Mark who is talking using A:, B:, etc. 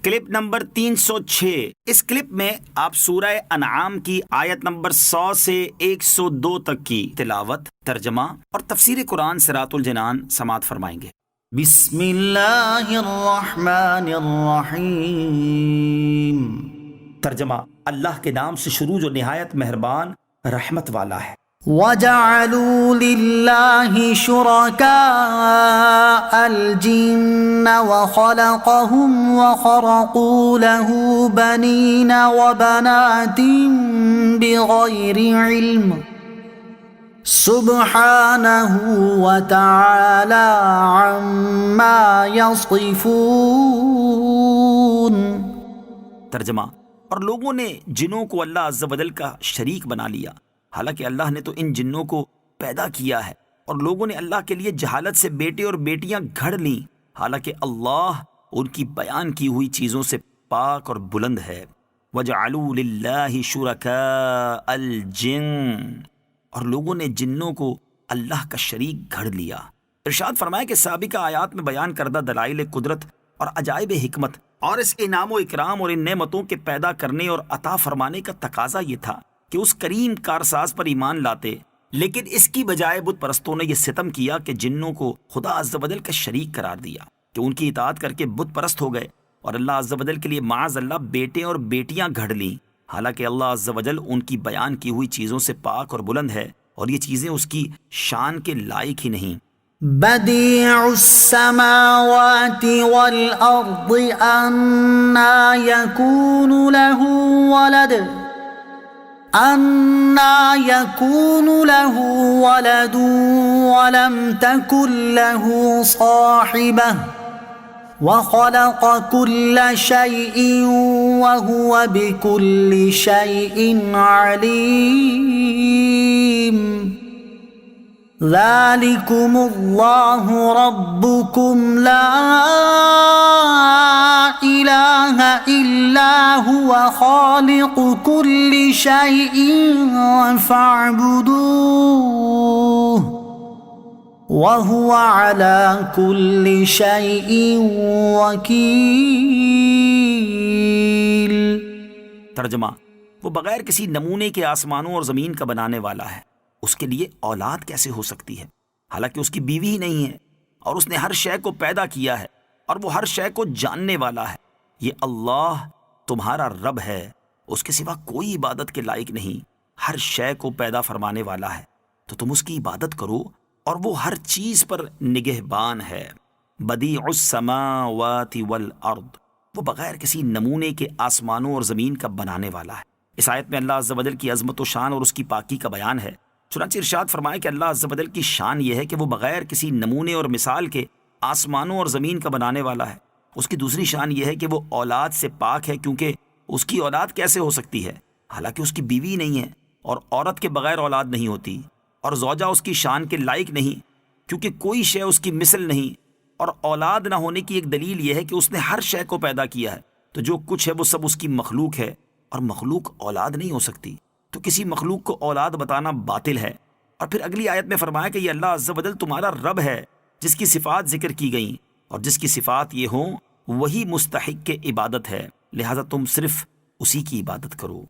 A: Clip number 306۔ اس clip میں آپ سورہ انعام کی آیت نمبر 100 سے 102 تک کی تلاوت، ترجمہ اور تفسیر قرآن صراط الجنان سماعت فرمائیں گے۔
B: بسم اللہ الرحمن الرحیم۔
A: ترجمہ، اللہ کے نام سے شروع جو نہایت مہربان رحمت والا ہے۔
B: وَجَعَلُوا لِلَّهِ شُرَكَاءَ الْجِنَّ وَخَلَقَهُمْ وَخَرَقُوا لَهُ بَنِينَ وَبَنَاتٍ بِغَيْرِ عِلْمٍ سُبْحَانَهُ وَتَعَالَى عَمَّا يَصِفُونَ۔
A: ترجمہ، اور لوگوں نے جنوں کو اللہ عز و جل کا شریک بنا لیا، حالانکہ اللہ نے تو ان جنوں کو پیدا کیا ہے، اور لوگوں نے اللہ کے لیے جہالت سے بیٹے اور بیٹیاں گھڑ لیں، حالانکہ اللہ ان کی بیان کی ہوئی چیزوں سے پاک اور بلند ہے۔ وَجَعَلُوا لِلَّهِ شُرَكَاءَ الْجِنِّ، اور لوگوں نے جنوں کو اللہ کا شریک گھڑ لیا۔ ارشاد فرمایا کہ سابقہ آیات میں بیان کردہ دلائل قدرت اور عجائب حکمت اور اس انعام و اکرام اور ان نعمتوں کے پیدا کرنے اور عطا فرمانے کا تقاضا یہ تھا کہ اس کریم کارساز پر ایمان لاتے، لیکن اس کی بجائے بت پرستوں نے یہ ستم کیا کہ جنوں کو خدا عز و جل کا شریک قرار دیا، کہ ان کی اطاعت کر کے بت پرست ہو گئے اور اللہ عز و جل کے لیے معاذ اللہ بیٹے اور بیٹیاں گھڑ لیں، حالانکہ اللہ عز و جل ان کی بیان کی ہوئی چیزوں سے پاک اور بلند ہے، اور یہ چیزیں اس کی شان کے لائق ہی نہیں۔
B: بديع السماوات والأرض أنى يكون له ولد ولم تكن له صاحبة وخلق كل شيء وهو بكل شيء عليم۔ ذلكم الله ربكم لا إله إلا هو خالق كل شيء فاعبدوه وهو على كل شيء وكيل۔
A: ترجمہ، وہ بغیر کسی نمونے کے آسمانوں اور زمین کا بنانے والا ہے، اس کے لیے اولاد کیسے ہو سکتی ہے، حالانکہ اس کی بیوی ہی نہیں ہے، اور اس نے ہر شے کو پیدا کیا ہے اور وہ ہر شے کو جاننے والا ہے۔ یہ اللہ تمہارا رب ہے، اس کے سوا کوئی عبادت کے لائق نہیں، ہر شے کو پیدا فرمانے والا ہے، تو تم اس کی عبادت کرو، اور وہ ہر چیز پر نگہبان ہے۔ بدیع السماوات والارض، وہ بغیر کسی نمونے کے آسمانوں اور زمین کا بنانے والا ہے۔ اس آیت میں اللہ عز و جل کی عظمت و شان اور اس کی پاکی کا بیان ہے۔ چنانچہ ارشاد فرمایا کہ اللہ عز و جل کی شان یہ ہے کہ وہ بغیر کسی نمونے اور مثال کے آسمانوں اور زمین کا بنانے والا ہے۔ اس کی دوسری شان یہ ہے کہ وہ اولاد سے پاک ہے، کیونکہ اس کی اولاد کیسے ہو سکتی ہے، حالانکہ اس کی بیوی نہیں ہے، اور عورت کے بغیر اولاد نہیں ہوتی، اور زوجہ اس کی شان کے لائق نہیں، کیونکہ کوئی شے اس کی مثل نہیں، اور اولاد نہ ہونے کی ایک دلیل یہ ہے کہ اس نے ہر شے کو پیدا کیا ہے، تو جو کچھ ہے وہ سب اس کی مخلوق ہے، اور مخلوق اولاد نہیں ہو سکتی، تو کسی مخلوق کو اولاد بتانا باطل ہے۔ اور پھر اگلی آیت میں فرمایا کہ یہ اللہ عز و جل تمہارا رب ہے، جس کی صفات ذکر کی گئیں، اور جس کی صفات یہ ہوں وہی مستحق کے عبادت ہے، لہذا تم صرف اسی کی عبادت کرو۔